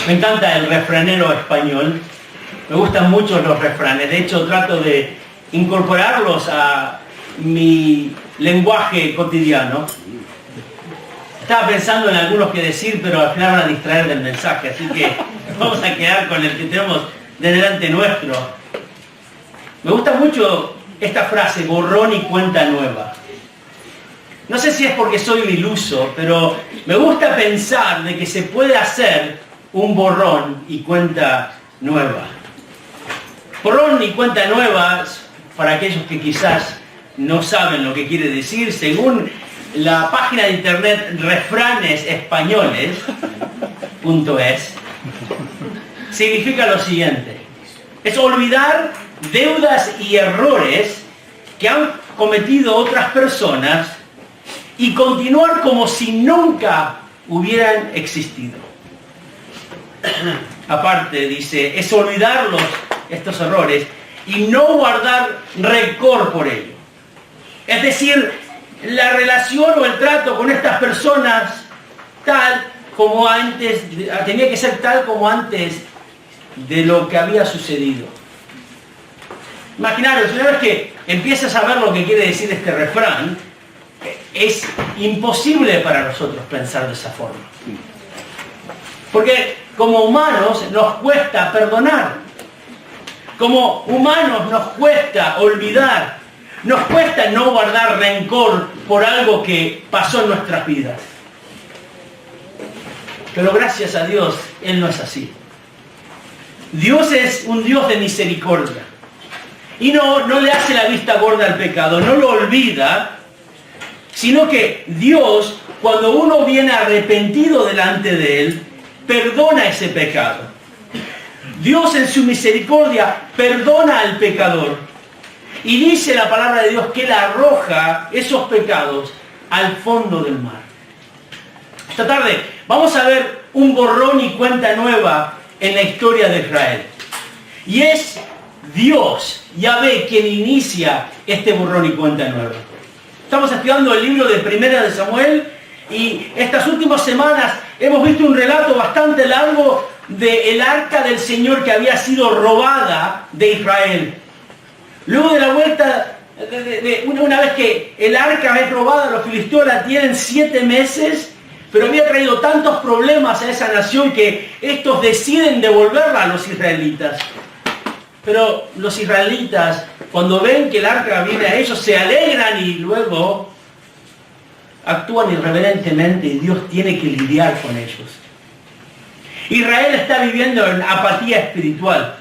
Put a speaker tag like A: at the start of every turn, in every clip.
A: Me encanta el refranero español. Me gustan mucho los refranes. De hecho, trato de incorporarlos a mi lenguaje cotidiano. Estaba pensando en algunos que decir, pero al final van a distraer del mensaje. Así que vamos a quedar con el que tenemos de delante nuestro. Me gusta mucho esta frase, borrón y cuenta nueva. No sé si es porque soy un iluso, pero me gusta pensar de que se puede hacer un borrón y cuenta nueva. Borrón y cuenta nueva, para aquellos que quizás no saben lo que quiere decir, según la página de internet refranesespañoles.es, significa lo siguiente: es olvidar deudas y errores que han cometido otras personas y continuar como si nunca hubieran existido. Aparte, dice, es olvidar estos errores y no guardar rencor por ello. Es decir, la relación o el trato con estas personas tal como antes, tenía que ser tal como antes de lo que había sucedido. Imaginaros, una vez que empiezas a ver lo que quiere decir este refrán, es imposible para nosotros pensar de esa forma. Porque como humanos nos cuesta perdonar. Como humanos nos cuesta olvidar. Nos cuesta no guardar rencor por algo que pasó en nuestras vidas. Pero gracias a Dios, Él no es así. Dios es un Dios de misericordia. Y no le hace la vista gorda al pecado, no lo olvida, sino que Dios, cuando uno viene arrepentido delante de Él, perdona ese pecado. Dios en su misericordia perdona al pecador. Y dice la palabra de Dios que Él arroja esos pecados al fondo del mar. Esta tarde vamos a ver un borrón y cuenta nueva en la historia de Israel. Y es Dios, Yahvé, quien inicia este borrón y cuenta nueva. Estamos estudiando el libro de Primera de Samuel y estas últimas semanas hemos visto un relato bastante largo del arca del Señor que había sido robada de Israel. Luego de la vuelta, una vez que el arca es robada, los filisteos la tienen 7 meses, pero había traído tantos problemas a esa nación que estos deciden devolverla a los israelitas. Pero los israelitas, cuando ven que el arca viene a ellos, se alegran y luego actúan irreverentemente y Dios tiene que lidiar con ellos. Israel está viviendo en apatía espiritual.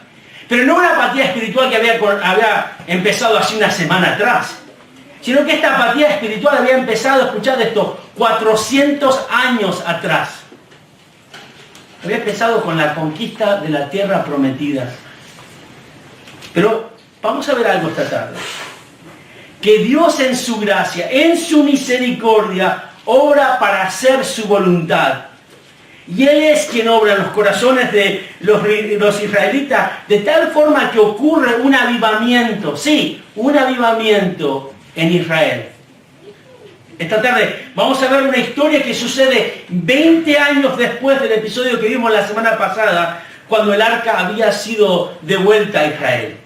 A: Pero no una apatía espiritual que había empezado hace una semana atrás, sino que esta apatía espiritual había empezado, escuchad esto, 400 años atrás. Había empezado con la conquista de la tierra prometida. Pero vamos a ver algo esta tarde. Que Dios en su gracia, en su misericordia, obra para hacer su voluntad. Y Él es quien obra en los corazones de los israelitas, de tal forma que ocurre un avivamiento, sí, un avivamiento en Israel. Esta tarde vamos a ver una historia que sucede 20 años después del episodio que vimos la semana pasada, cuando el arca había sido devuelta a Israel.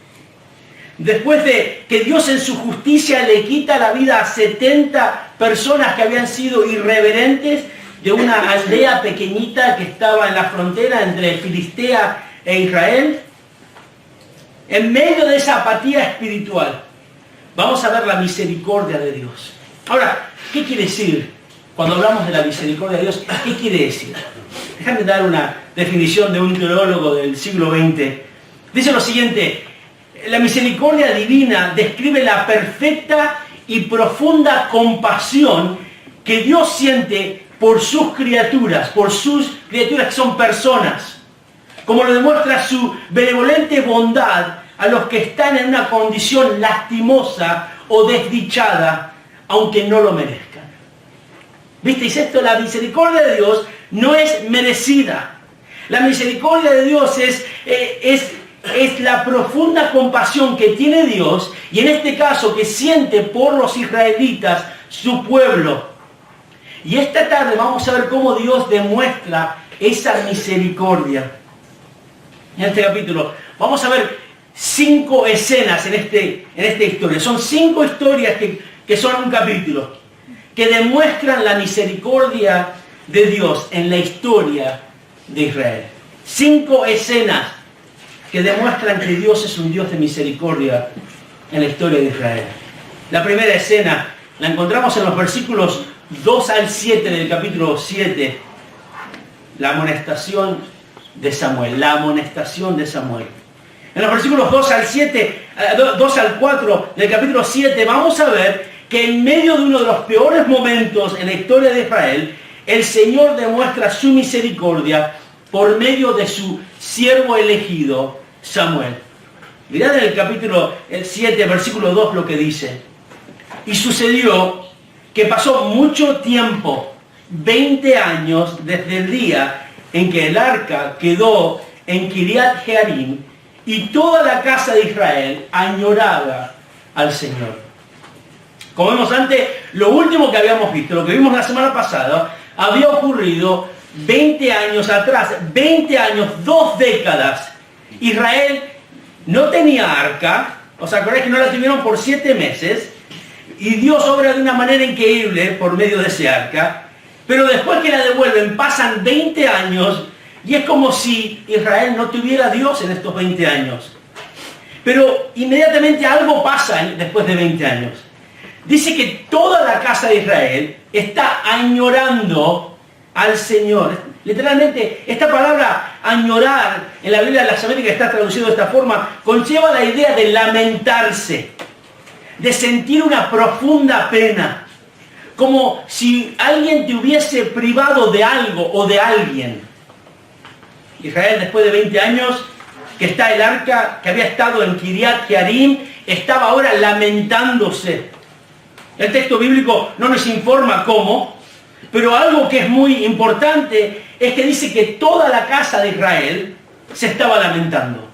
A: Después de que Dios en su justicia le quita la vida a 70 personas que habían sido irreverentes, de una aldea pequeñita que estaba en la frontera entre Filistea e Israel. En medio de esa apatía espiritual, vamos a ver la misericordia de Dios. Ahora, ¿qué quiere decir cuando hablamos de la misericordia de Dios? ¿Qué quiere decir? Déjame dar una definición de un teólogo del siglo XX. Dice lo siguiente: la misericordia divina describe la perfecta y profunda compasión que Dios siente por sus criaturas que son personas, como lo demuestra su benevolente bondad a los que están en una condición lastimosa o desdichada, aunque no lo merezcan. ¿Visteis esto? La misericordia de Dios no es merecida. La misericordia de Dios es la profunda compasión que tiene Dios, y en este caso que siente por los israelitas, su pueblo. Y esta tarde vamos a ver cómo Dios demuestra esa misericordia. En este capítulo vamos a ver 5 escenas en esta historia. Son 5 historias que son un capítulo, que demuestran la misericordia de Dios en la historia de Israel. 5 escenas que demuestran que Dios es un Dios de misericordia en la historia de Israel. La primera escena la encontramos en los versículos 2 al 7 del capítulo 7. La amonestación de Samuel. La amonestación de Samuel. En los versículos 2 al 4 del capítulo 7 vamos a ver que en medio de uno de los peores momentos en la historia de Israel, el Señor demuestra su misericordia por medio de su siervo elegido, Samuel. Mirad en el capítulo 7, versículo 2 lo que dice. Y sucedió que pasó mucho tiempo, 20 años, desde el día en que el arca quedó en Kiriat Jearim, y toda la casa de Israel añoraba al Señor. Como vemos antes, lo último que habíamos visto, lo que vimos la semana pasada, había ocurrido 20 años atrás, 20 años, 2 décadas. Israel no tenía arca, ¿os acordáis que no la tuvieron por 7 meses? Y Dios obra de una manera increíble por medio de ese arca, pero después que la devuelven pasan 20 años y es como si Israel no tuviera Dios en estos 20 años. Pero inmediatamente algo pasa después de 20 años. Dice que toda la casa de Israel está añorando al Señor. Literalmente, esta palabra añorar en la Biblia de las Américas está traducido de esta forma, conlleva la idea de lamentarse, de sentir una profunda pena, como si alguien te hubiese privado de algo o de alguien. Israel, después de 20 años, que está el arca, que había estado en Kiriat Jearim, estaba ahora lamentándose. El texto bíblico no nos informa cómo, pero algo que es muy importante es que dice que toda la casa de Israel se estaba lamentando.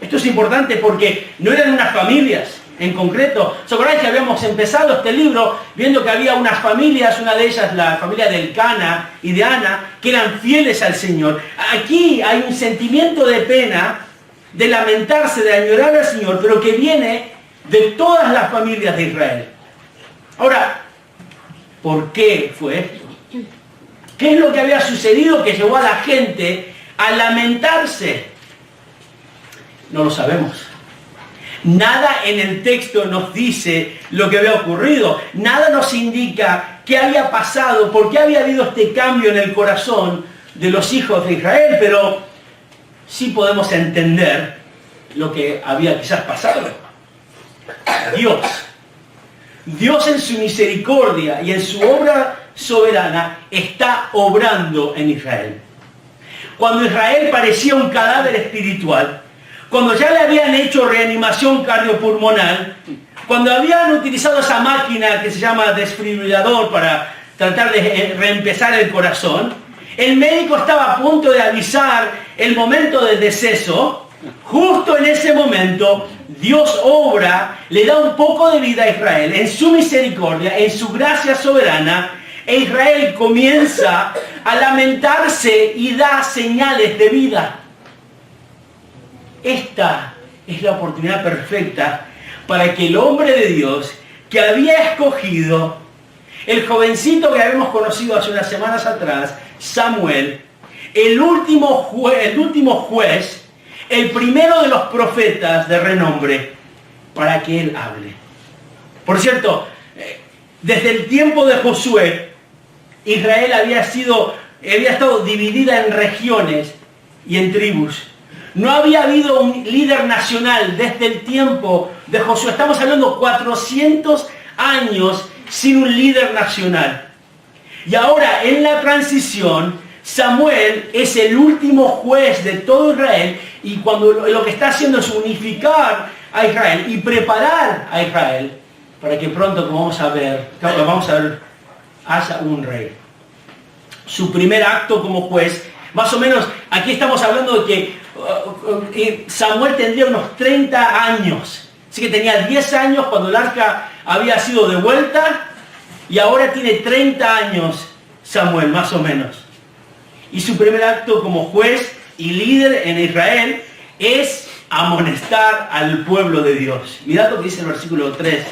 A: Esto es importante porque no eran unas familias en concreto. ¿Se acordáis que habíamos empezado este libro viendo que había unas familias, una de ellas la familia de Elcana y de Ana, que eran fieles al Señor? Aquí hay un sentimiento de pena, de lamentarse, de añorar al Señor, pero que viene de todas las familias de Israel. Ahora, ¿por qué fue esto? ¿Qué es lo que había sucedido que llevó a la gente a lamentarse? No lo sabemos. Nada en el texto nos dice lo que había ocurrido. Nada nos indica qué había pasado, por qué había habido este cambio en el corazón de los hijos de Israel, pero sí podemos entender lo que había quizás pasado. Dios en su misericordia y en su obra soberana está obrando en Israel. Cuando Israel parecía un cadáver espiritual, cuando ya le habían hecho reanimación cardiopulmonar, cuando habían utilizado esa máquina que se llama desfibrilador para tratar de reempezar el corazón, el médico estaba a punto de avisar el momento del deceso. Justo en ese momento, Dios obra, le da un poco de vida a Israel, en su misericordia, en su gracia soberana, e Israel comienza a lamentarse y da señales de vida. Esta es la oportunidad perfecta para que el hombre de Dios que había escogido, el jovencito que habíamos conocido hace unas semanas atrás, Samuel, el último juez, el primero de los profetas de renombre, para que él hable. Por cierto, desde el tiempo de Josué, Israel había estado dividida en regiones y en tribus. No había habido un líder nacional desde el tiempo de Josué. Estamos hablando 400 años sin un líder nacional. Y ahora en la transición, Samuel es el último juez de todo Israel, y cuando lo que está haciendo es unificar a Israel y preparar a Israel para que pronto, como vamos a ver, haya un rey. Su primer acto como juez, más o menos, aquí estamos hablando de que Samuel tendría unos 30 años. Así que tenía 10 años cuando el arca había sido devuelta, Y ahora tiene 30 años Samuel, más o menos. Y su primer acto como juez y líder en Israel es amonestar al pueblo de Dios. Mirad lo que dice el versículo 3.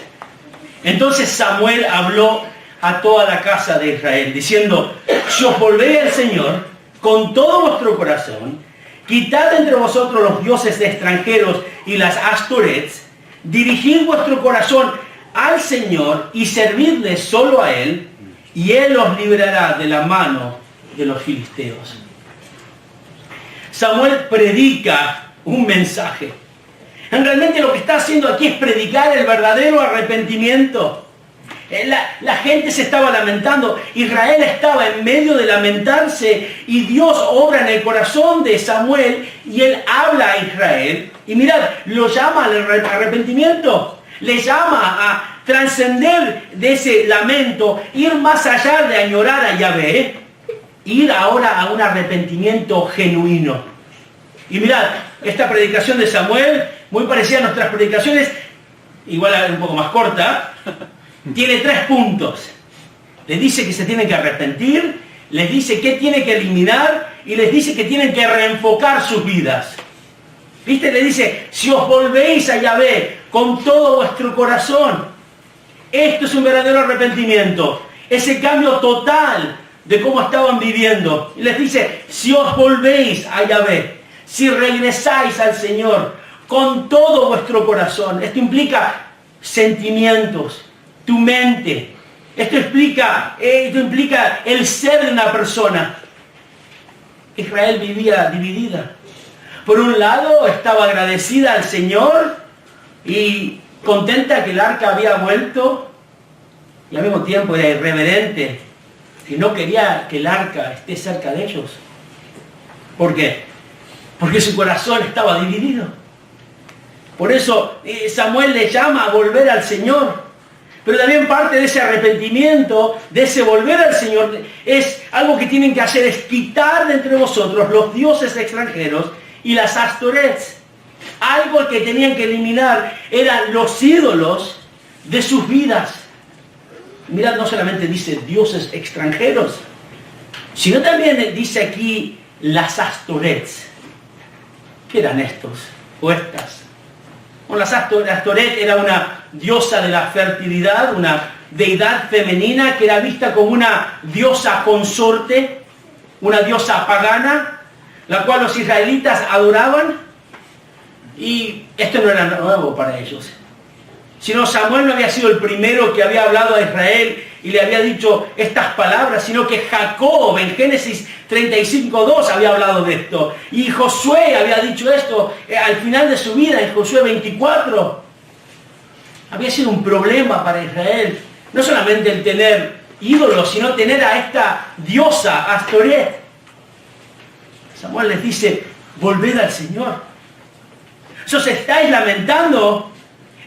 A: Entonces Samuel habló a toda la casa de Israel, diciendo: si os volvéis al Señor con todo vuestro corazón, quitad entre vosotros los dioses extranjeros y las astorets, dirigid vuestro corazón al Señor y servidle solo a Él, y Él os librará de la mano de los filisteos. Samuel predica un mensaje. Realmente lo que está haciendo aquí es predicar el verdadero arrepentimiento. La gente se estaba lamentando, Israel estaba en medio de lamentarse, y Dios obra en el corazón de Samuel y él habla a Israel. Y mirad, lo llama al arrepentimiento, le llama a trascender de ese lamento, ir más allá de añorar a Yahvé, ir ahora a un arrepentimiento genuino. Y mirad, esta predicación de Samuel, muy parecida a nuestras predicaciones, igual un poco más corta, tiene 3 puntos. Les dice que se tienen que arrepentir, les dice que tiene que eliminar y les dice que tienen que reenfocar sus vidas. ¿Viste? Le dice: si os volvéis a Yahvé con todo vuestro corazón, esto es un verdadero arrepentimiento, ese cambio total de cómo estaban viviendo. Y les dice: si os volvéis a Yahvé, si regresáis al Señor con todo vuestro corazón. Esto implica sentimientos, tu mente. Esto implica el ser de una persona. Israel vivía dividida. Por un lado estaba agradecida al Señor y contenta que el arca había vuelto, y al mismo tiempo era irreverente y no quería que el arca esté cerca de ellos. ¿Por qué? Porque su corazón estaba dividido. Por eso Samuel le llama a volver al Señor. Pero también parte de ese arrepentimiento, de ese volver al Señor, es algo que tienen que hacer, es quitar de entre vosotros los dioses extranjeros y las astorets. Algo que tenían que eliminar eran los ídolos de sus vidas. Mirad, no solamente dice dioses extranjeros, sino también dice aquí las astorets. ¿Qué eran estos o estas? Bueno, Astoret era una diosa de la fertilidad, una deidad femenina que era vista como una diosa consorte, una diosa pagana, la cual los israelitas adoraban. Y esto no era nuevo para ellos. Sino Samuel no había sido el primero que había hablado a Israel y le había dicho estas palabras, sino que Jacob en Génesis 35:2 había hablado de esto. Y Josué había dicho esto al final de su vida, en Josué 24. Había sido un problema para Israel, no solamente el tener ídolos, sino tener a esta diosa Astoret. Samuel les dice: volved al Señor. Si os estáis lamentando,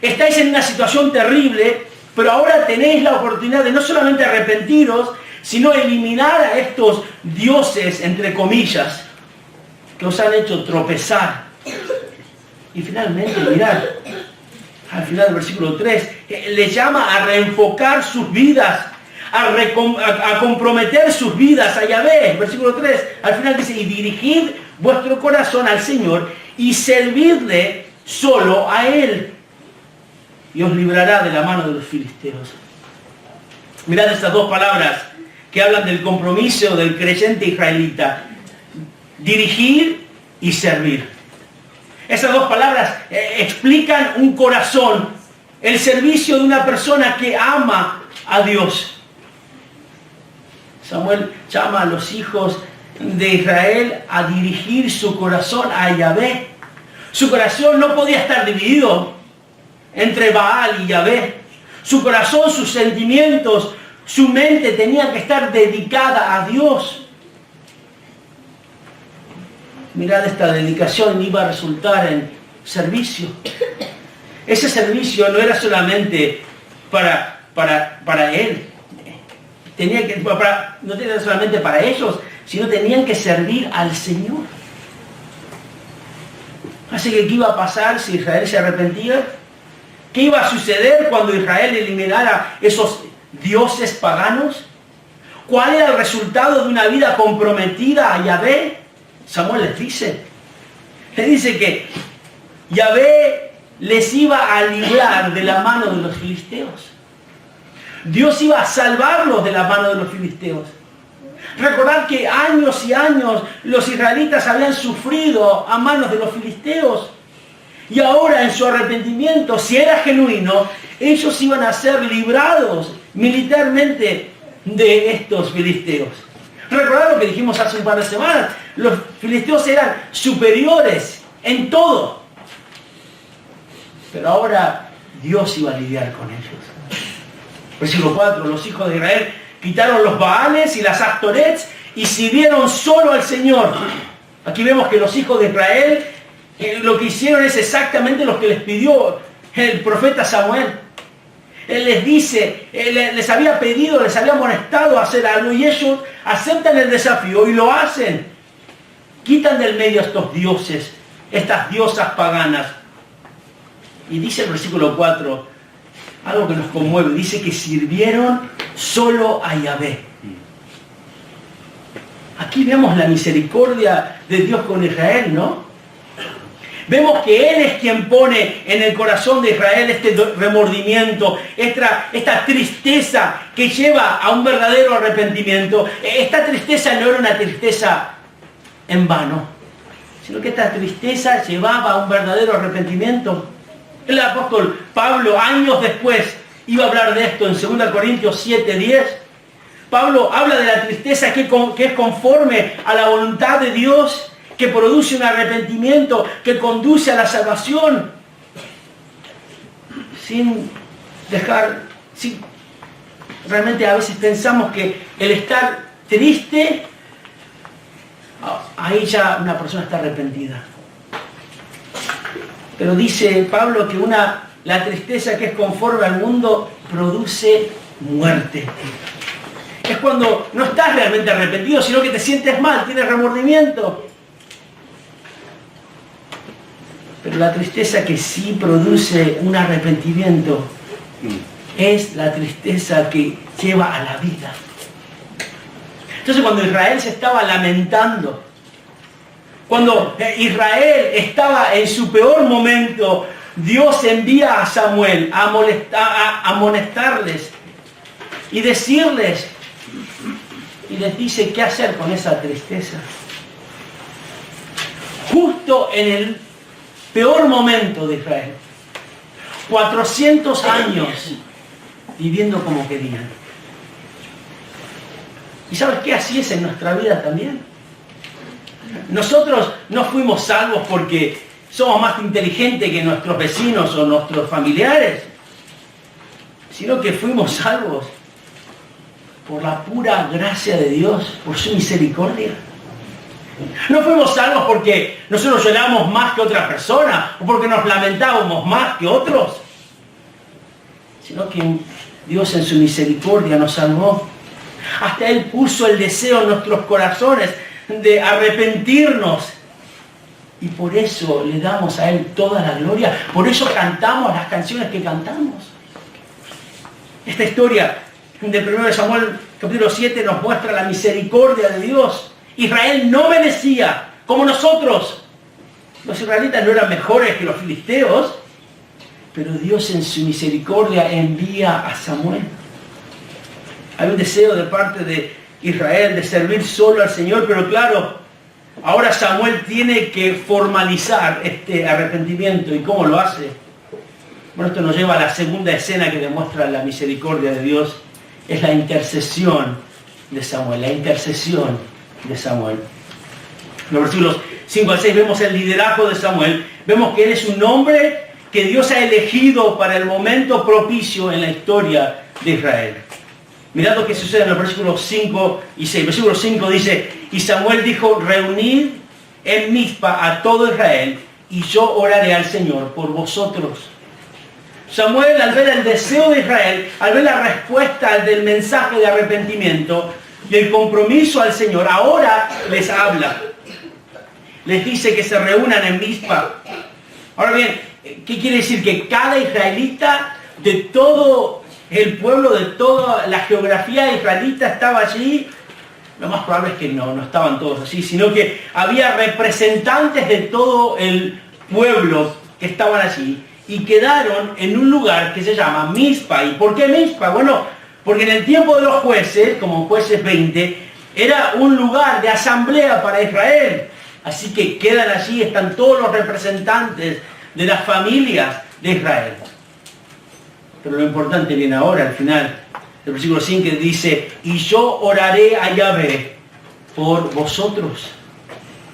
A: estáis en una situación terrible, pero ahora tenéis la oportunidad de no solamente arrepentiros, sino eliminar a estos dioses, entre comillas, que os han hecho tropezar. Y finalmente, mirad, al final del versículo 3, les llama a reenfocar sus vidas, a comprometer sus vidas a Yahvé. Versículo 3, al final dice: y dirigid vuestro corazón al Señor y servidle solo a Él, y os librará de la mano de los filisteos. Mirad estas 2 palabras que hablan del compromiso del creyente israelita: dirigir y servir. Esas 2 palabras explican un corazón, el servicio de una persona que ama a Dios. Samuel llama a los hijos de Israel a dirigir su corazón a Yahvé. Su corazón no podía estar dividido entre Baal y Yahvé. Su corazón, sus sentimientos, su mente tenía que estar dedicada a Dios. Mirad, esta dedicación iba a resultar en servicio. Ese servicio no era solamente para él. No era solamente para ellos, sino tenían que servir al Señor. Así que, ¿qué iba a pasar si Israel se arrepentía? ¿Qué iba a suceder cuando Israel eliminara esos dioses paganos? ¿Cuál era el resultado de una vida comprometida a Yahvé? Samuel les dice. Le dice que Yahvé les iba a librar de la mano de los filisteos. Dios iba a salvarlos de la mano de los filisteos. Recordad que años y años los israelitas habían sufrido a manos de los filisteos. Y ahora en su arrepentimiento, si era genuino, ellos iban a ser librados militarmente de estos filisteos. Recordad lo que dijimos hace un par de semanas. Los filisteos eran superiores en todo. Pero ahora Dios iba a lidiar con ellos. Versículo 4. Los hijos de Israel quitaron los Baales y las Astorets y sirvieron solo al Señor. Aquí vemos que los hijos de Israel lo que hicieron es exactamente lo que les pidió el profeta Samuel. Él les dice, les había pedido, les había amonestado a hacer algo y ellos aceptan el desafío y lo hacen. Quitan del medio a estos dioses, estas diosas paganas. Y dice el versículo 4, algo que nos conmueve, dice que sirvieron solo a Yahvé. Aquí vemos la misericordia de Dios con Israel, ¿no? Vemos que Él es quien pone en el corazón de Israel este remordimiento, esta tristeza que lleva a un verdadero arrepentimiento. Esta tristeza no era una tristeza en vano, sino que esta tristeza llevaba a un verdadero arrepentimiento. El apóstol Pablo, años después, iba a hablar de esto en 2 Corintios 7:10. Pablo habla de la tristeza que es conforme a la voluntad de Dios, que produce un arrepentimiento, que conduce a la salvación, realmente a veces pensamos que el estar triste, ahí ya una persona está arrepentida. Pero dice Pablo que la tristeza que es conforme al mundo produce muerte. Es cuando no estás realmente arrepentido, sino que te sientes mal, tienes remordimiento. Pero la tristeza que sí produce un arrepentimiento es la tristeza que lleva a la vida. Entonces cuando Israel se estaba lamentando, cuando Israel estaba en su peor momento, Dios envía a Samuel a amonestarles y decirles, y les dice qué hacer con esa tristeza. Justo en el peor momento de Israel, 400 años viviendo como querían. ¿Y sabes qué? Así es en nuestra vida también. Nosotros no fuimos salvos porque somos más inteligentes que nuestros vecinos o nuestros familiares, sino que fuimos salvos por la pura gracia de Dios, por su misericordia. No fuimos salvos porque nosotros lloramos más que otra persona o porque nos lamentábamos más que otros, sino que Dios en su misericordia nos salvó. Hasta Él puso el deseo en nuestros corazones de arrepentirnos y por eso le damos a Él toda la gloria. Por eso cantamos las canciones que cantamos. Esta historia de 1 Samuel capítulo 7 nos muestra la misericordia de Dios. Israel no merecía, como nosotros. Los israelitas no eran mejores que los filisteos, pero Dios en su misericordia envía a Samuel. Hay un deseo de parte de Israel de servir solo al Señor, pero claro, ahora Samuel tiene que formalizar este arrepentimiento. ¿Y cómo lo hace? Bueno, esto nos lleva a la segunda escena que demuestra la misericordia de Dios. Es la intercesión de Samuel, la intercesión de Samuel. En los versículos 5 al 6 vemos el liderazgo de Samuel. Vemos que él es un hombre que Dios ha elegido para el momento propicio en la historia de Israel. Mirad lo que sucede en los versículos 5 y 6. Versículo 5 dice, y Samuel dijo, reunid en Mizpa a todo Israel, y yo oraré al Señor por vosotros. Samuel, al ver el deseo de Israel, al ver la respuesta del mensaje de arrepentimiento y el compromiso al Señor, ahora les habla. Les dice que se reúnan en Mizpa. Ahora bien, ¿qué quiere decir? Que cada israelita de todo el pueblo de toda la geografía israelita estaba allí. Lo más probable es que no estaban todos allí, sino que había representantes de todo el pueblo que estaban allí y quedaron en un lugar que se llama Mizpa. ¿Y por qué Mizpa? Bueno, porque en el tiempo de los jueces, como Jueces 20, era un lugar de asamblea para Israel. Así que quedan allí, están todos los representantes de las familias de Israel. Pero lo importante viene ahora, al final. El versículo 5 dice, y yo oraré a Yahvé por vosotros.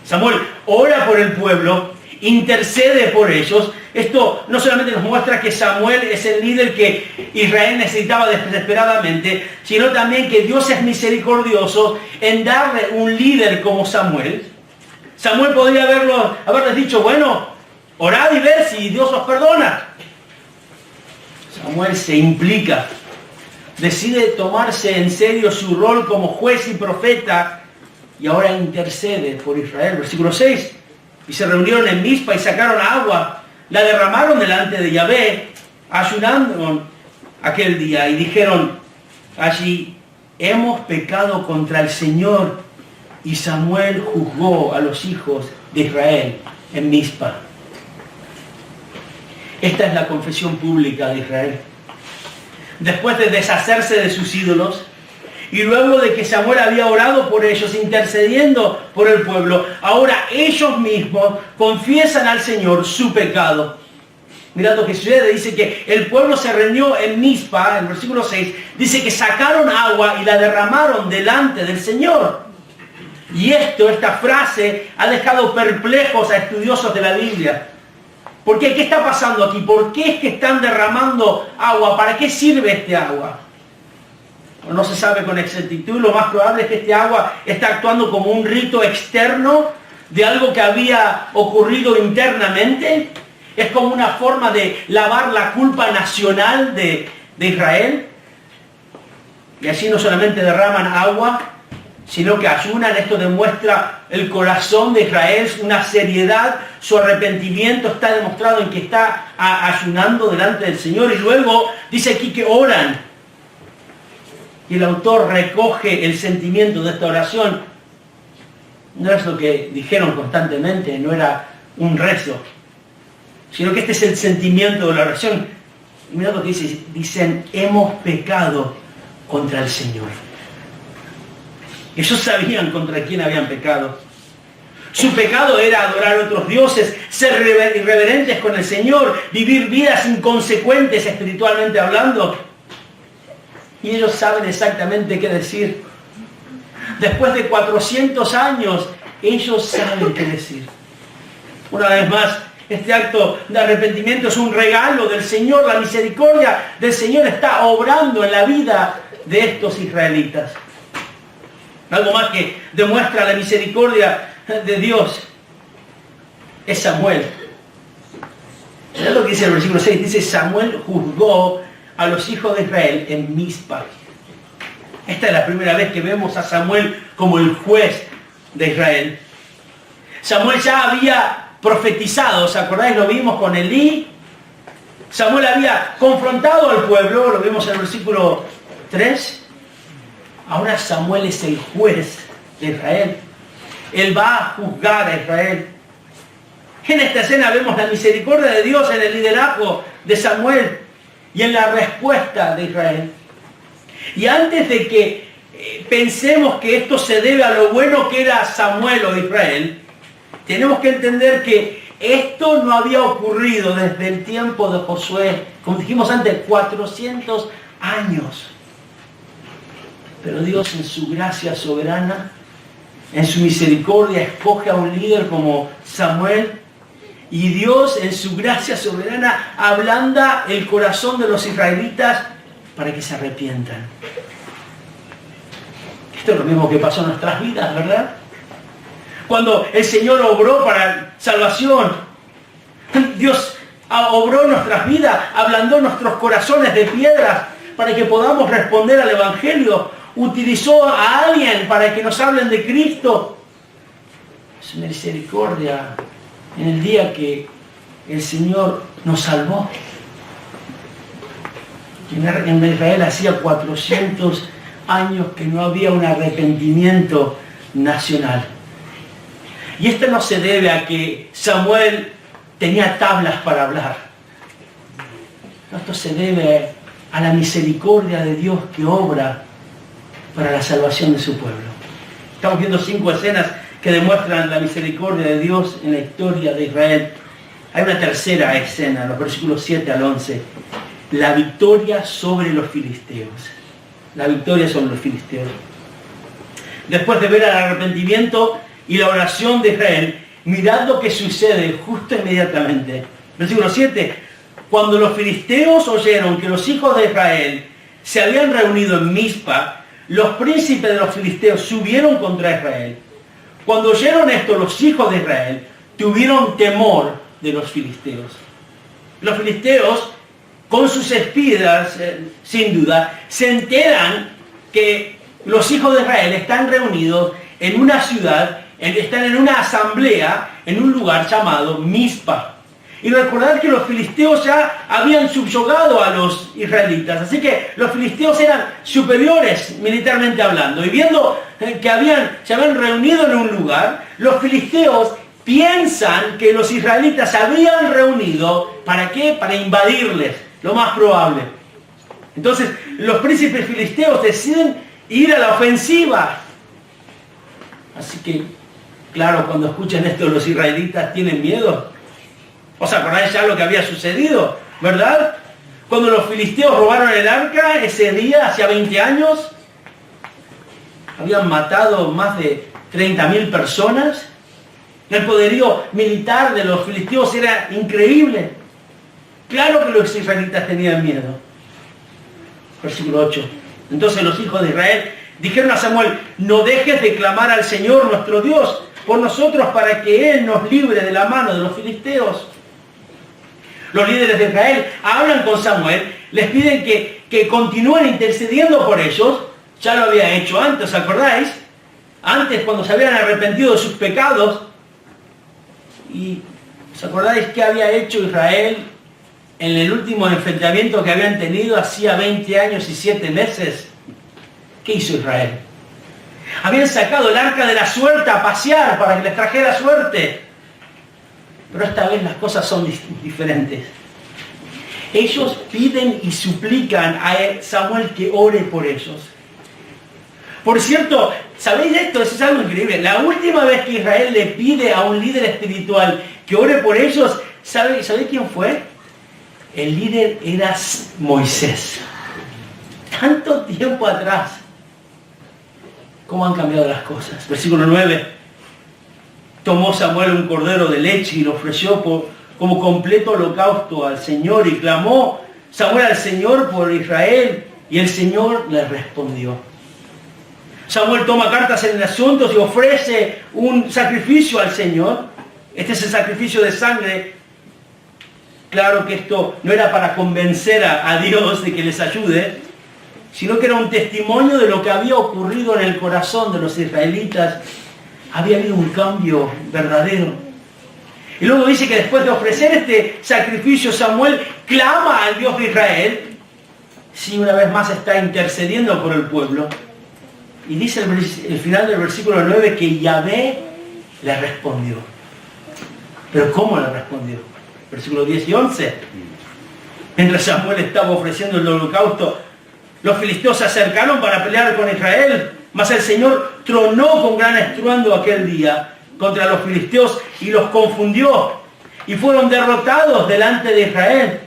A: Samuel ora por el pueblo, intercede por ellos. Esto no solamente nos muestra que Samuel es el líder que Israel necesitaba desesperadamente, sino también que Dios es misericordioso en darle un líder como Samuel. Samuel podría haberles dicho, bueno, orad y ver si Dios os perdona. Samuel se implica, decide tomarse en serio su rol como juez y profeta y ahora intercede por Israel. Versículo 6, y se reunieron en Mizpa y sacaron agua, la derramaron delante de Yahvé, ayunando aquel día y dijeron allí, hemos pecado contra el Señor. Y Samuel juzgó a los hijos de Israel en Mizpa. Esta es la confesión pública de Israel. Después de deshacerse de sus ídolos, y luego de que Samuel había orado por ellos, intercediendo por el pueblo, ahora ellos mismos confiesan al Señor su pecado. Mirad lo que sucede, dice que el pueblo se reunió en Mizpa, en el versículo 6, dice que sacaron agua y la derramaron delante del Señor. Y esta frase ha dejado perplejos a estudiosos de la Biblia. ¿Por qué? ¿Qué está pasando aquí? ¿Por qué es que están derramando agua? ¿Para qué sirve este agua? No se sabe con exactitud. Lo más probable es que este agua está actuando como un rito externo de algo que había ocurrido internamente. Es como una forma de lavar la culpa nacional de Israel. Y así no solamente derraman agua, sino que ayunan. Esto demuestra el corazón de Israel, una seriedad, su arrepentimiento está demostrado en que está ayunando delante del Señor. Y luego dice aquí que oran. Y el autor recoge el sentimiento de esta oración. No es lo que dijeron constantemente, no era un rezo, sino que este es el sentimiento de la oración. Y mirad lo que dice, dicen, hemos pecado contra el Señor. Ellos sabían contra quién habían pecado. Su pecado era adorar a otros dioses, ser irreverentes con el Señor, vivir vidas inconsecuentes espiritualmente hablando. Y ellos saben exactamente qué decir. Después de 400 años, ellos saben qué decir. Una vez más, este acto de arrepentimiento es un regalo del Señor. La misericordia del Señor está obrando en la vida de estos israelitas. Algo más que demuestra la misericordia de Dios es Samuel. Mirá lo que dice el versículo 6. Dice, Samuel juzgó a los hijos de Israel en Mizpa. Esta es la primera vez que vemos a Samuel como el juez de Israel. Samuel ya había profetizado, ¿os acordáis? Lo vimos con Elí. Samuel había confrontado al pueblo, lo vimos en el versículo 3. Ahora Samuel es el juez de Israel. Él va a juzgar a Israel. En esta escena vemos la misericordia de Dios en el liderazgo de Samuel y en la respuesta de Israel. Y antes de que pensemos que esto se debe a lo bueno que era Samuel o Israel, tenemos que entender que esto no había ocurrido desde el tiempo de Josué, como dijimos antes, 400 años. Pero Dios en su gracia soberana, en su misericordia, escoge a un líder como Samuel. Y Dios en su gracia soberana ablanda el corazón de los israelitas para que se arrepientan. Esto es lo mismo que pasó en nuestras vidas, ¿verdad? Cuando el Señor obró para salvación, Dios obró en nuestras vidas, ablandó nuestros corazones de piedra para que podamos responder al Evangelio. Utilizó a alguien para que nos hablen de Cristo. Su misericordia en el día que el Señor nos salvó. En Israel hacía 400 años que no había un arrepentimiento nacional. Y esto no se debe a que Samuel tenía tablas para hablar. Esto se debe a la misericordia de Dios que obra para la salvación de su pueblo. Estamos viendo 5 escenas que demuestran la misericordia de Dios en la historia de Israel. Hay una tercera escena, los versículos 7 al 11. La victoria sobre los filisteos. La victoria sobre los filisteos. Después de ver el arrepentimiento y la oración de Israel, mirad lo que sucede justo inmediatamente. Versículo 7. Cuando los filisteos oyeron que los hijos de Israel se habían reunido en Mizpa, los príncipes de los filisteos subieron contra Israel. Cuando oyeron esto, los hijos de Israel tuvieron temor de los filisteos. Los filisteos, con sus espías, sin duda, se enteran que los hijos de Israel están reunidos en una ciudad, están en una asamblea, en un lugar llamado Mizpa. Y recordad que los filisteos ya habían subyugado a los israelitas, así que los filisteos eran superiores militarmente hablando. Y viendo que se habían reunido en un lugar, los filisteos piensan que los israelitas se habían reunido, ¿para qué? Para invadirles, lo más probable. Entonces, los príncipes filisteos deciden ir a la ofensiva. Así que, claro, cuando escuchan esto, los israelitas tienen miedo. ¿Os acordáis ya lo que había sucedido? ¿Verdad? Cuando los filisteos robaron el arca, ese día, hace 20 años, habían matado más de 30.000 personas. El poderío militar de los filisteos era increíble. Claro que los israelitas tenían miedo. Versículo 8. Entonces los hijos de Israel dijeron a Samuel: no dejes de clamar al Señor nuestro Dios por nosotros para que Él nos libre de la mano de los filisteos. Los líderes de Israel hablan con Samuel, les piden que continúen intercediendo por ellos. Ya lo había hecho antes, ¿os acordáis? Antes, cuando se habían arrepentido de sus pecados. ¿Y os acordáis qué había hecho Israel en el último enfrentamiento que habían tenido hacía 20 años y 7 meses? ¿Qué hizo Israel? Habían sacado el arca de la suerte a pasear para que les trajera suerte. Pero esta vez las cosas son diferentes. Ellos piden y suplican a Samuel que ore por ellos. Por cierto, ¿sabéis esto? Eso es algo increíble. La última vez que Israel le pide a un líder espiritual que ore por ellos, ¿sabéis quién fue? El líder era Moisés. Tanto tiempo atrás. ¿Cómo han cambiado las cosas? Versículo 9. Tomó Samuel un cordero de leche y lo ofreció como completo holocausto al Señor, y clamó Samuel al Señor por Israel, y el Señor le respondió. Samuel toma cartas en el asunto y ofrece un sacrificio al Señor. Este es el sacrificio de sangre. Claro que esto no era para convencer a Dios de que les ayude, sino que era un testimonio de lo que había ocurrido en el corazón de los israelitas. Había habido un cambio verdadero. Y luego dice que después de ofrecer este sacrificio, Samuel clama al Dios de Israel. Sí, una vez más está intercediendo por el pueblo. Y dice el final del versículo 9 que Yahvé le respondió. ¿Pero cómo le respondió? Versículo 10 y 11. Mientras Samuel estaba ofreciendo el holocausto, los filisteos se acercaron para pelear con Israel. Mas el Señor tronó con gran estruendo aquel día contra los filisteos y los confundió. Y fueron derrotados delante de Israel.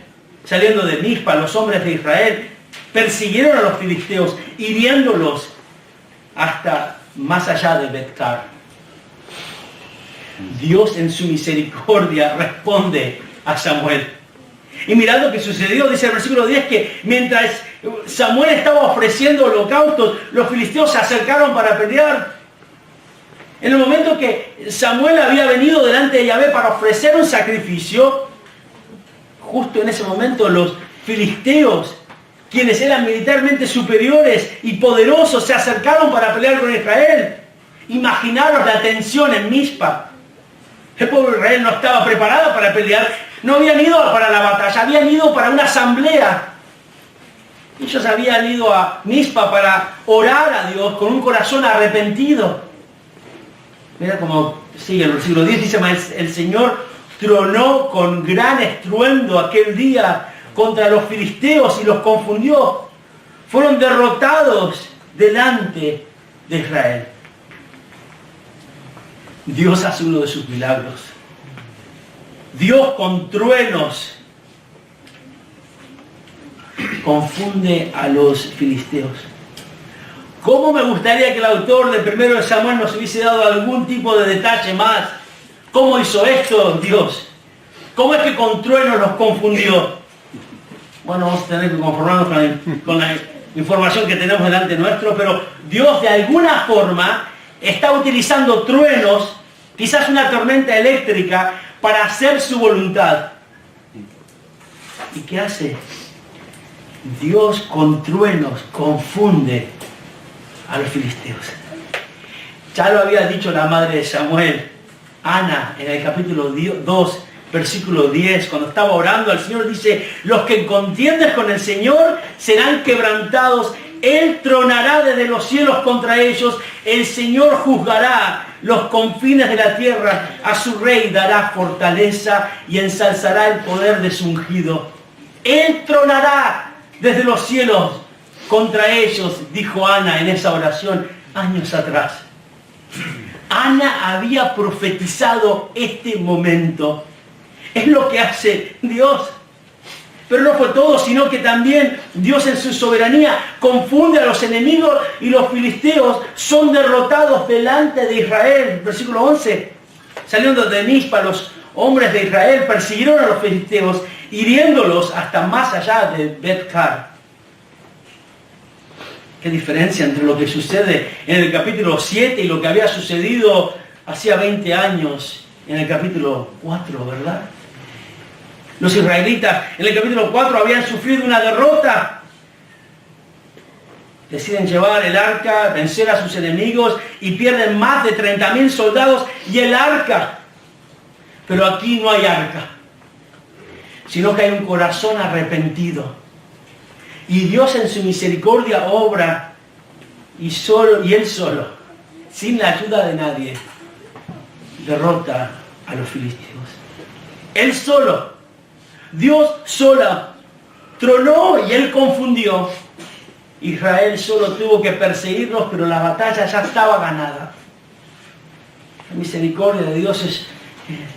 A: Saliendo de Mizpa, los hombres de Israel persiguieron a los filisteos, hiriéndolos hasta más allá de Bet-car. Dios en su misericordia responde a Samuel. Y mirad lo que sucedió, dice el versículo 10, que mientras Samuel estaba ofreciendo holocaustos, los filisteos se acercaron para pelear. En el momento que Samuel había venido delante de Yahvé para ofrecer un sacrificio, justo en ese momento los filisteos, quienes eran militarmente superiores y poderosos, se acercaron para pelear con Israel. Imaginaros la tensión en Mizpa. El pueblo de Israel no estaba preparado para pelear, no habían ido para la batalla, habían ido para una asamblea. Ellos habían ido a Mizpa para orar a Dios con un corazón arrepentido. Mira cómo sigue el versículo 10, dice, el Señor tronó con gran estruendo aquel día contra los filisteos y los confundió. Fueron derrotados delante de Israel. Dios hace uno de sus milagros. Dios con truenos confunde a los filisteos. ¿Cómo me gustaría que el autor del 1 de Samuel nos hubiese dado algún tipo de detalle más? ¿Cómo hizo esto Dios? ¿Cómo es que con truenos los confundió? Bueno, vamos a tener que conformarnos con la información que tenemos delante nuestro, pero Dios de alguna forma está utilizando truenos, quizás una tormenta eléctrica, para hacer su voluntad. ¿Y qué hace? Dios con truenos confunde a los filisteos. Ya lo había dicho la madre de Samuel, Ana, en el capítulo 2, versículo 10, cuando estaba orando al Señor, dice, los que contienden con el Señor serán quebrantados, Él tronará desde los cielos contra ellos, el Señor juzgará los confines de la tierra, a su rey dará fortaleza y ensalzará el poder de su ungido. Él tronará desde los cielos contra ellos, dijo Ana en esa oración años atrás. Ana había profetizado este momento. Es lo que hace Dios. Pero no fue todo, sino que también Dios en su soberanía confunde a los enemigos y los filisteos son derrotados delante de Israel. Versículo 11. Saliendo de Mizpa, los hombres de Israel persiguieron a los filisteos, hiriéndolos hasta más allá de Bet-car. Qué diferencia entre lo que sucede en el capítulo 7 y lo que había sucedido hacía 20 años en el capítulo 4, ¿verdad? Los israelitas en el capítulo 4 habían sufrido una derrota. Deciden llevar el arca, vencer a sus enemigos y pierden más de 30.000 soldados y el arca. Pero aquí no hay arca, sino que hay un corazón arrepentido. Y Dios en su misericordia obra y Él solo, sin la ayuda de nadie, derrota a los filisteos. Él solo, Dios sola, tronó y Él confundió. Israel solo tuvo que perseguirlos, pero la batalla ya estaba ganada. La misericordia de Dios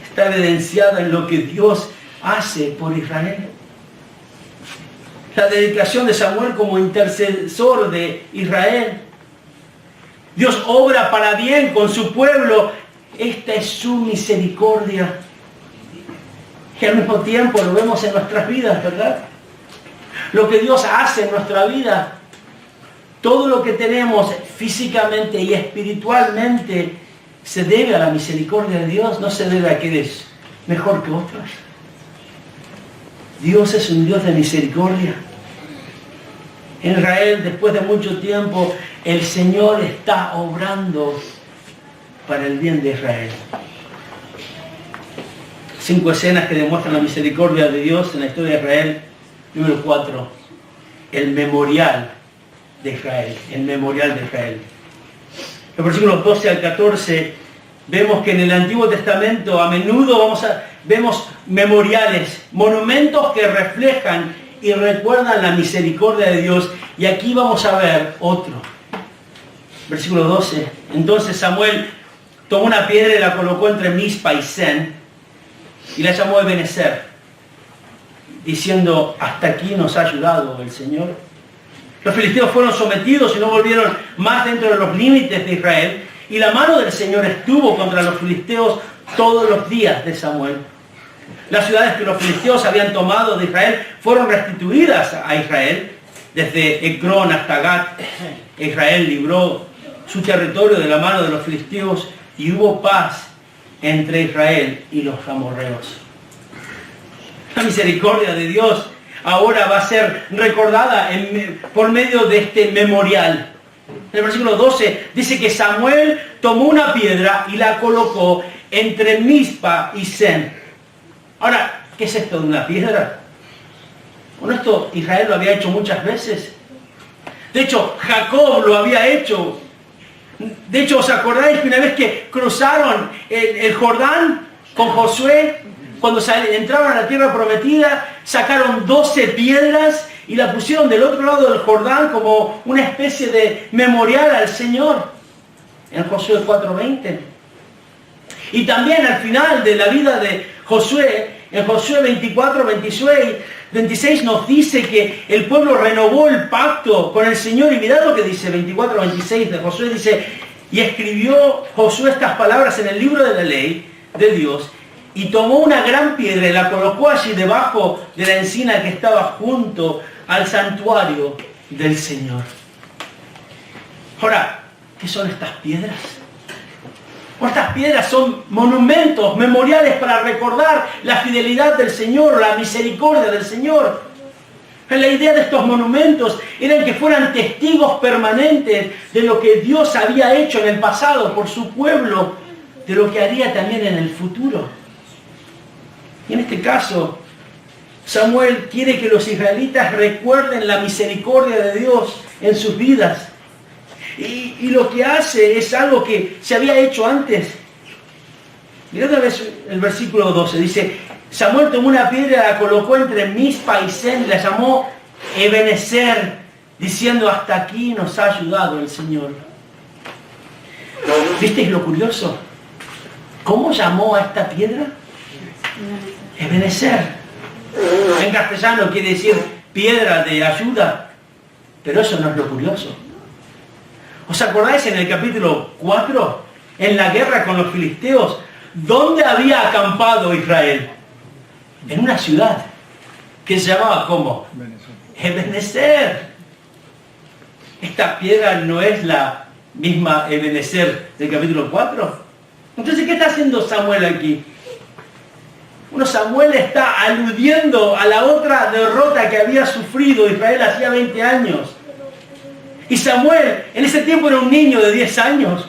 A: está evidenciada en lo que Dios hace por Israel. La dedicación de Samuel como intercesor de Israel. Dios obra para bien con su pueblo. Esta es su misericordia. Que al mismo tiempo lo vemos en nuestras vidas, ¿verdad? Lo que Dios hace en nuestra vida. Todo lo que tenemos físicamente y espiritualmente se debe a la misericordia de Dios. No se debe a que eres mejor que otros. Dios es un Dios de misericordia. En Israel, después de mucho tiempo, el Señor está obrando para el bien de Israel. 5 escenas que demuestran la misericordia de Dios en la historia de Israel. Número 4, el memorial de Israel. El memorial de Israel. En los versículos 12 al 14, vemos que en el Antiguo Testamento a menudo vemos memoriales, monumentos que reflejan y recuerdan la misericordia de Dios. Y aquí vamos a ver otro. Versículo 12. Entonces Samuel tomó una piedra y la colocó entre Mizpa y Sen, y la llamó Ebenezer, diciendo, hasta aquí nos ha ayudado el Señor. Los filisteos fueron sometidos y no volvieron más dentro de los límites de Israel, y la mano del Señor estuvo contra los filisteos todos los días de Samuel. Las ciudades que los filisteos habían tomado de Israel fueron restituidas a Israel, desde Ecrón hasta Gat. Israel libró su territorio de la mano de los filisteos y hubo paz entre Israel y los amorreos. La misericordia de Dios ahora va a ser recordada por medio de este memorial. En el versículo 12 dice que Samuel tomó una piedra y la colocó entre Mizpa y Sen. Ahora, ¿qué es esto de una piedra? Bueno, esto Israel lo había hecho muchas veces. De hecho, Jacob lo había hecho. De hecho, ¿os acordáis que una vez que cruzaron el Jordán con Josué, cuando entraron a la tierra prometida, sacaron 12 piedras y la pusieron del otro lado del Jordán como una especie de memorial al Señor, en Josué 4:20. Y también al final de la vida de Josué, en Josué 24:26 nos dice que el pueblo renovó el pacto con el Señor. Y mirad lo que dice 24:26 de Josué, dice: y escribió Josué estas palabras en el libro de la ley de Dios, y tomó una gran piedra y la colocó allí debajo de la encina que estaba junto al santuario del Señor. Ahora, ¿qué son estas piedras? Bueno, estas piedras son monumentos, memoriales para recordar la fidelidad del Señor, la misericordia del Señor. La idea de estos monumentos era que fueran testigos permanentes de lo que Dios había hecho en el pasado por su pueblo, de lo que haría también en el futuro. Y en este caso, Samuel quiere que los israelitas recuerden la misericordia de Dios en sus vidas. Y lo que hace es algo que se había hecho antes. Mirad otra vez el versículo 12. Dice: Samuel tomó una piedra, la colocó entre Mizpa y Sen, y la llamó Ebenezer, diciendo: hasta aquí nos ha ayudado el Señor. ¿Visteis lo curioso? ¿Cómo llamó a esta piedra? Ebenezer. En castellano quiere decir piedra de ayuda. Pero eso no es lo curioso. ¿Os acordáis en el capítulo 4? En la guerra con los filisteos, ¿dónde había acampado Israel? En una ciudad que se llamaba ¿cómo? Ebenezer. Esta piedra no es la misma Ebenezer del capítulo 4. Entonces, ¿qué está haciendo Samuel aquí? Bueno, Samuel está aludiendo a la otra derrota que había sufrido Israel hacía 20 años. Y Samuel en ese tiempo era un niño de 10 años.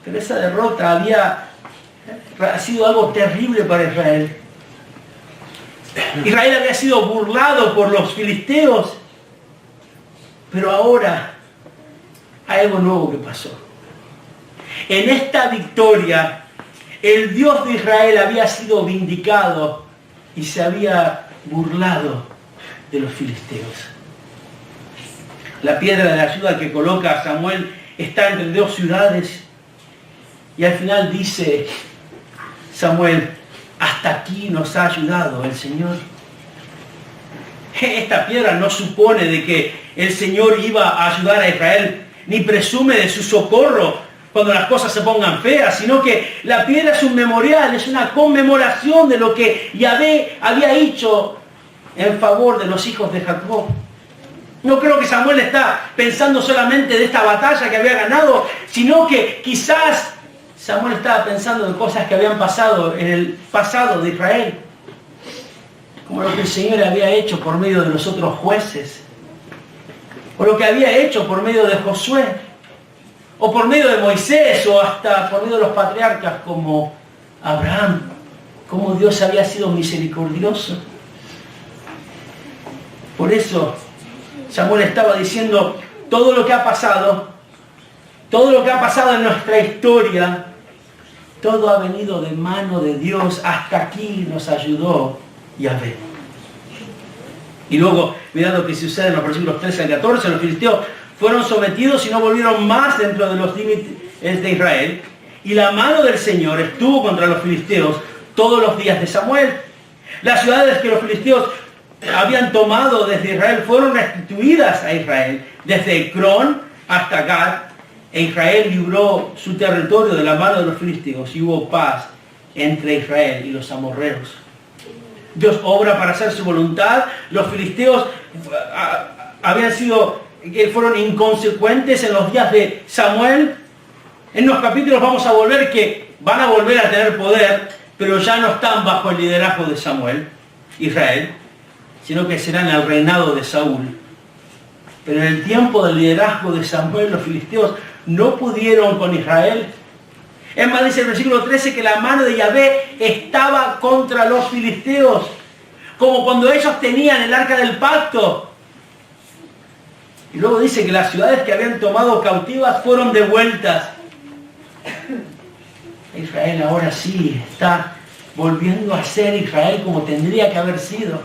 A: Pero esa derrota había sido algo terrible para Israel. Israel había sido burlado por los filisteos. Pero ahora hay algo nuevo que pasó. En esta victoria, el Dios de Israel había sido vindicado y se había burlado de los filisteos. La piedra de ayuda que coloca Samuel está entre dos ciudades. Y al final dice Samuel: hasta aquí nos ha ayudado el Señor. Esta piedra no supone de que el Señor iba a ayudar a Israel, ni presume de su socorro cuando las cosas se pongan feas, sino que la piedra es un memorial, es una conmemoración de lo que Yahvé había hecho en favor de los hijos de Jacob. No creo que Samuel está pensando solamente de esta batalla que había ganado, sino que quizás Samuel estaba pensando en cosas que habían pasado en el pasado de Israel, como lo que el Señor había hecho por medio de los otros jueces, o lo que había hecho por medio de Josué, o por medio de Moisés, o hasta por medio de los patriarcas como Abraham, como Dios había sido misericordioso. Por eso Samuel estaba diciendo: todo lo que ha pasado en nuestra historia, todo ha venido de mano de Dios. Hasta aquí nos ayudó Yahvé. Y luego, mirad lo que sucede en los versículos 13 al 14. Los filisteos fueron sometidos y no volvieron más dentro de los límites de Israel. Y la mano del Señor estuvo contra los filisteos todos los días de Samuel. Las ciudades que los filisteos habían tomado desde Israel fueron restituidas a Israel, desde Ecrón hasta Gad, e Israel libró su territorio de la mano de los filisteos y hubo paz entre Israel y los amorreos. Dios obra para hacer su voluntad. Los filisteos fueron inconsecuentes en los días de Samuel. En los capítulos vamos a volver que van a volver a tener poder, pero ya no están bajo el liderazgo de Samuel, Israel, sino que serán el reinado de Saúl. Pero en el tiempo del liderazgo de Samuel, los filisteos no pudieron con Israel. Es más, dice el versículo 13 que la mano de Yahvé estaba contra los filisteos. como cuando ellos tenían el arca del pacto. Y luego dice que las ciudades que habían tomado cautivas fueron devueltas. Israel ahora sí está volviendo a ser Israel como tendría que haber sido.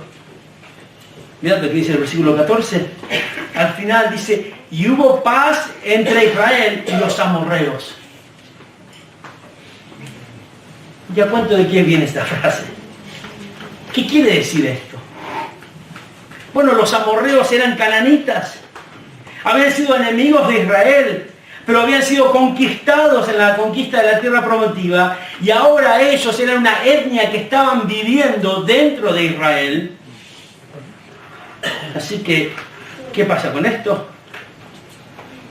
A: Mirad lo que dice el versículo 14. Al final dice, y hubo paz entre Israel y los amorreos. ¿Ya cuánto de quién viene esta frase? ¿Qué quiere decir esto? Bueno, los amorreos eran cananitas. Habían sido enemigos de Israel, pero habían sido conquistados en la conquista de la tierra prometida, y ahora ellos eran una etnia que estaban viviendo dentro de Israel. Así que, ¿qué pasa con esto?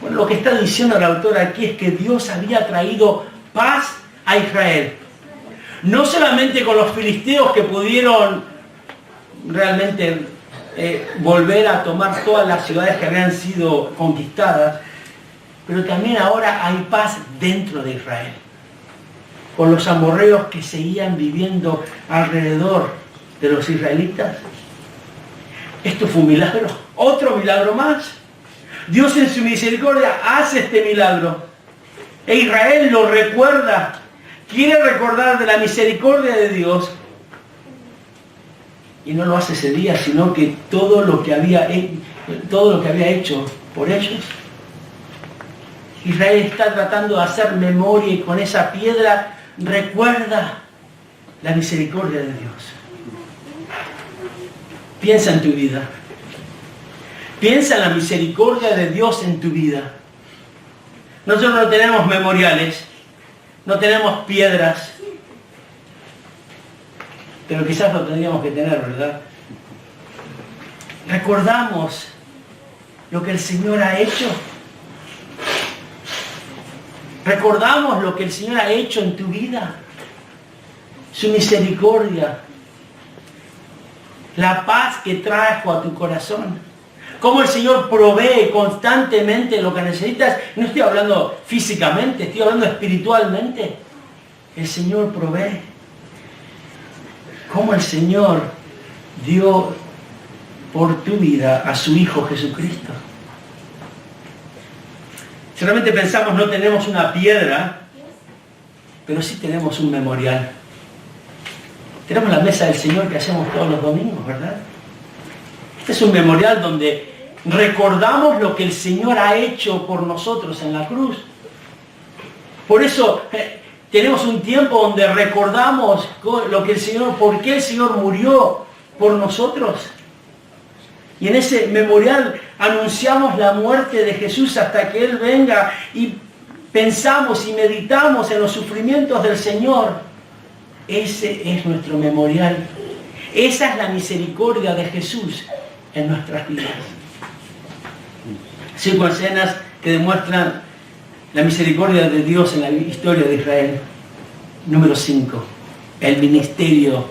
A: Bueno, lo que está diciendo el autor aquí es que Dios había traído paz a Israel. No solamente con los filisteos que pudieron realmente volver a tomar todas las ciudades que habían sido conquistadas, pero también ahora hay paz dentro de Israel, con los amorreos que seguían viviendo alrededor de los israelitas. Esto fue un milagro, otro milagro más. Dios en su misericordia hace este milagro, e Israel lo recuerda, quiere recordar de la misericordia de Dios, y no lo hace ese día, sino que todo lo que había hecho por ellos. Israel está tratando de hacer memoria, y con esa piedra recuerda la misericordia de Dios. Piensa en tu vida. Piensa en la misericordia de Dios en tu vida. Nosotros no tenemos memoriales, no tenemos piedras, pero quizás lo tendríamos que tener, ¿verdad? Recordamos lo que el Señor ha hecho. Recordamos lo que el Señor ha hecho en tu vida. Su misericordia. La paz que trajo a tu corazón. Cómo el Señor provee constantemente lo que necesitas. No estoy hablando físicamente, estoy hablando espiritualmente. El Señor provee. Cómo el Señor dio por tu vida a su Hijo Jesucristo. Si realmente pensamos, no tenemos una piedra, pero sí tenemos un memorial. Tenemos la mesa del Señor que hacemos todos los domingos, ¿verdad? Este es un memorial donde recordamos lo que el Señor ha hecho por nosotros en la cruz. Por eso tenemos un tiempo donde recordamos lo que el Señor, por qué el Señor murió por nosotros. Y en ese memorial anunciamos la muerte de Jesús hasta que Él venga, y pensamos y meditamos en los sufrimientos del Señor. Ese es nuestro memorial. Esa es la misericordia de Jesús en nuestras vidas. 5 escenas que demuestran la misericordia de Dios en la historia de Israel. Número 5, el ministerio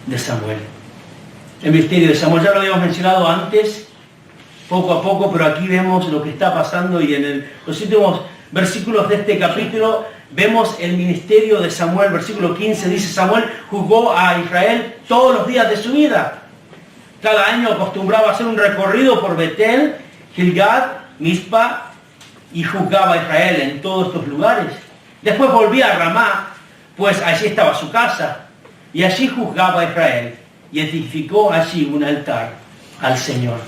A: de Samuel. El ministerio de Samuel, ya lo habíamos mencionado antes, poco a poco, pero aquí vemos lo que está pasando, y en los últimos versículos de este capítulo vemos el ministerio de Samuel. Versículo 15 dice, Samuel juzgó a Israel todos los días de su vida. Cada año acostumbraba a hacer un recorrido por Betel, Gilgad, Mizpa, y juzgaba a Israel en todos estos lugares. Después volvía a Ramá, pues allí estaba su casa, y allí juzgaba a Israel, y edificó allí un altar al Señor.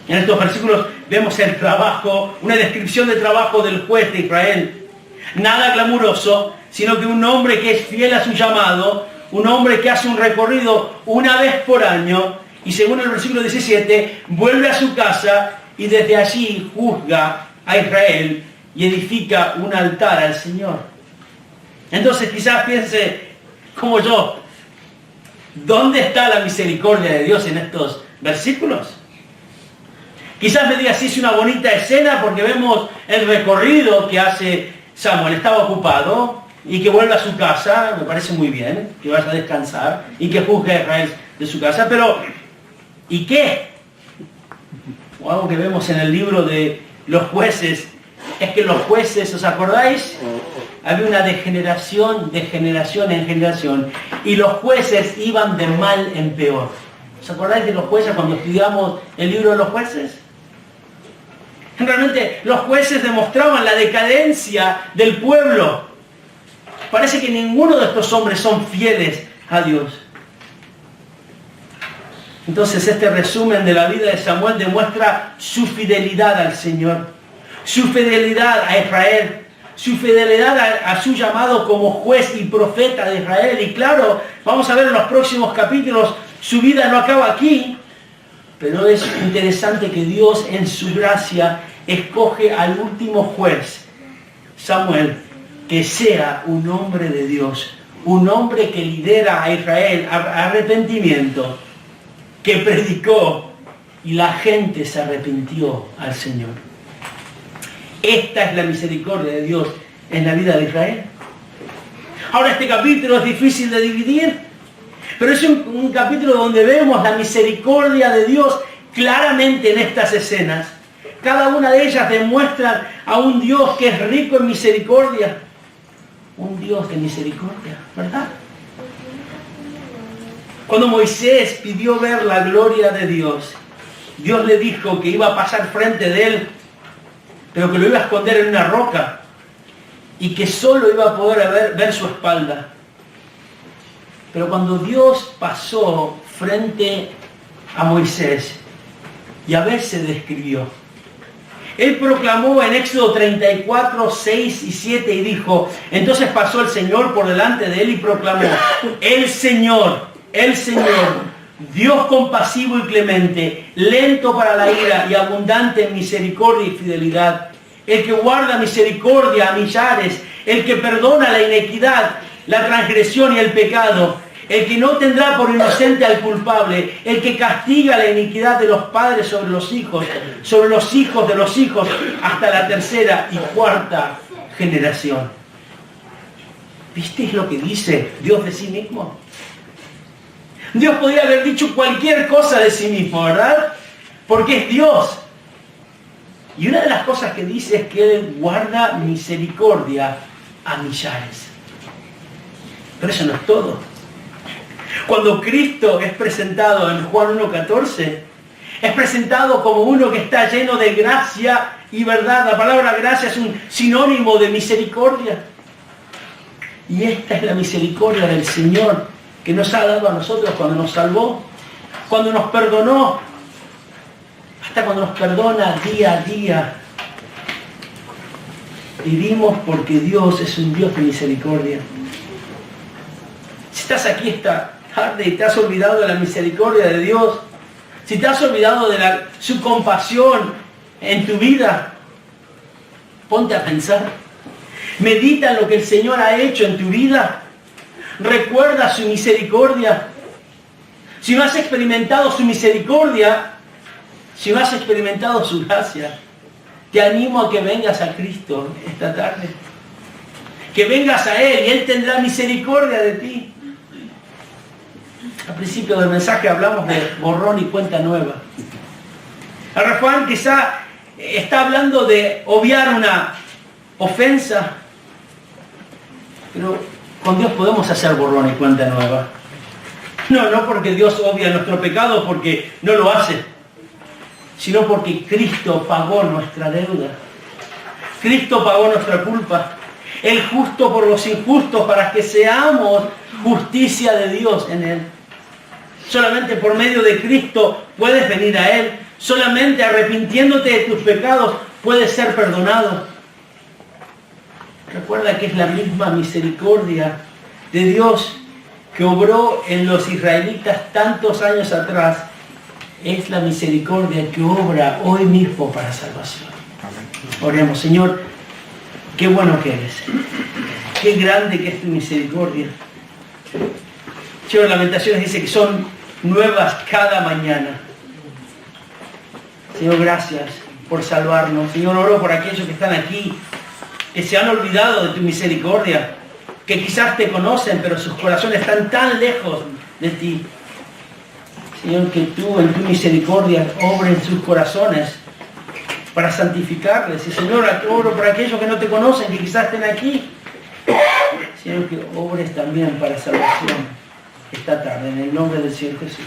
A: En estos versículos vemos el trabajo, una descripción del trabajo del juez de Israel. Nada glamuroso, sino que un hombre que es fiel a su llamado, un hombre que hace un recorrido una vez por año, y según el versículo 17, vuelve a su casa y desde allí juzga a Israel y edifica un altar al Señor. Entonces quizás piense, como yo, ¿dónde está la misericordia de Dios en estos versículos? Quizás me diga, sí, es una bonita escena porque vemos el recorrido que hace Samuel. Estaba ocupado, y que vuelva a su casa, me parece muy bien, que vaya a descansar y que juzgue a Israel de su casa, pero ¿y qué? O algo que vemos en el libro de los jueces, es que los jueces, ¿os acordáis? Había una degeneración de generación en generación, y los jueces iban de mal en peor. ¿Os acordáis de los jueces cuando estudiamos el libro de los jueces? Realmente los jueces demostraban la decadencia del pueblo. Parece que ninguno de estos hombres son fieles a Dios. Entonces este resumen de la vida de Samuel demuestra su fidelidad al Señor, su fidelidad a Israel, su fidelidad a su llamado como juez y profeta de Israel. Y claro, vamos a ver en los próximos capítulos, su vida no acaba aquí, pero es interesante que Dios en su gracia escoge al último juez, Samuel, que sea un hombre de Dios, un hombre que lidera a Israel a arrepentimiento, que predicó y la gente se arrepintió al Señor. Esta es la misericordia de Dios en la vida de Israel. Ahora este capítulo es difícil de dividir, pero es un capítulo donde vemos la misericordia de Dios claramente en estas escenas. Cada una de ellas demuestra a un Dios que es rico en misericordia. Un Dios de misericordia, ¿verdad? Cuando Moisés pidió ver la gloria de Dios, Dios le dijo que iba a pasar frente de él, pero que lo iba a esconder en una roca y que solo iba a poder ver su espalda. Pero cuando Dios pasó frente a Moisés, Yahvé se describió. Él proclamó en Éxodo 34, 6 y 7 y dijo, entonces pasó el Señor por delante de él y proclamó, el Señor, Dios compasivo y clemente, lento para la ira y abundante en misericordia y fidelidad, el que guarda misericordia a millares, el que perdona la inequidad, la transgresión y el pecado, el que no tendrá por inocente al culpable, el que castiga la iniquidad de los padres sobre los hijos de los hijos, hasta la tercera y cuarta generación. ¿Visteis lo que dice Dios de sí mismo? Dios podría haber dicho cualquier cosa de sí mismo, ¿verdad? Porque es Dios. Y una de las cosas que dice es que Él guarda misericordia a millares. Pero eso no es todo. Cuando Cristo es presentado en Juan 1:14, es presentado como uno que está lleno de gracia y verdad. La palabra gracia es un sinónimo de misericordia. Y esta es la misericordia del Señor que nos ha dado a nosotros cuando nos salvó, cuando nos perdonó, hasta cuando nos perdona día a día. Vivimos porque Dios es un Dios de misericordia. Si estás aquí esta tarde y te has olvidado de la misericordia de Dios, si te has olvidado de su compasión en tu vida, ponte a pensar. Medita en lo que el Señor ha hecho en tu vida. Recuerda su misericordia. Si no has experimentado su misericordia, si no has experimentado su gracia, te animo a que vengas a Cristo esta tarde. Que vengas a Él y Él tendrá misericordia de ti. Al principio del mensaje hablamos de borrón y cuenta nueva. El refrán quizá está hablando de obviar una ofensa, pero con Dios podemos hacer borrón y cuenta nueva. No porque Dios obvia nuestro pecado, porque no lo hace, sino porque Cristo pagó nuestra deuda. Cristo pagó nuestra culpa. El justo por los injustos, para que seamos justicia de Dios en Él. Solamente por medio de Cristo puedes venir a Él. Solamente arrepintiéndote de tus pecados puedes ser perdonado. Recuerda que es la misma misericordia de Dios que obró en los israelitas tantos años atrás. Es la misericordia que obra hoy mismo para salvación. Oremos. Señor, qué bueno que eres. Qué grande que es tu misericordia. Señor, Lamentaciones dice que son nuevas cada mañana. Señor, gracias por salvarnos. Señor, oro por aquellos que están aquí, que se han olvidado de tu misericordia, que quizás te conocen, pero sus corazones están tan lejos de ti. Señor, que tú en tu misericordia obres en sus corazones para santificarles. Y Señor, oro por aquellos que no te conocen, que quizás estén aquí. Señor, que obres también para salvación esta tarde, en el nombre del Señor Jesús.